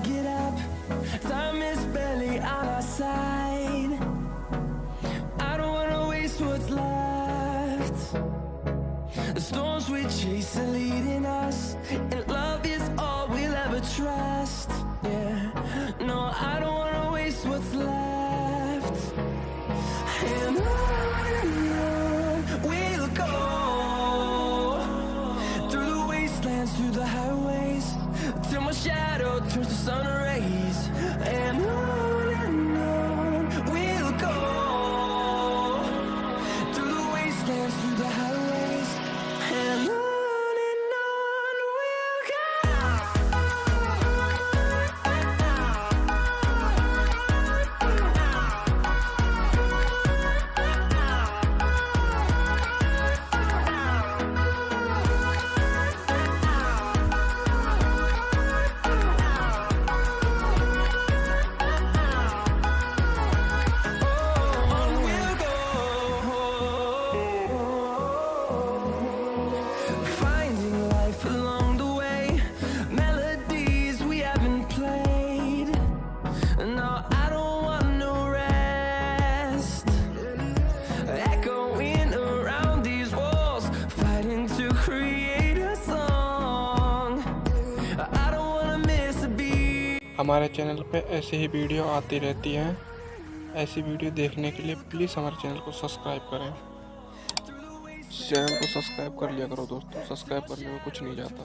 get up. Time is barely on our side. I don't wanna waste what's left. The storms we chase are leading us, and love is all we'll ever trust. Yeah, no, I don't wanna waste what's left. And on we'll go, through the wastelands, through the highways, till my shadow turns to sun rays. And on we'll go, through the wastelands, through the highways, and on we'll go. Finding life along the way, melodies we haven't played. No, I don't want no rest. Echoing around these walls, fighting to create a song. I don't wanna miss a beat. हमारे channel पे ऐसी ही video आती रहती हैं। ऐसी video देखने के लिए प्लीज़ हमारे चैनल को सब्सक्राइब करें। चैनल को सब्सक्राइब कर लिया करो दोस्तों, सब्सक्राइब करने में कुछ नहीं जाता।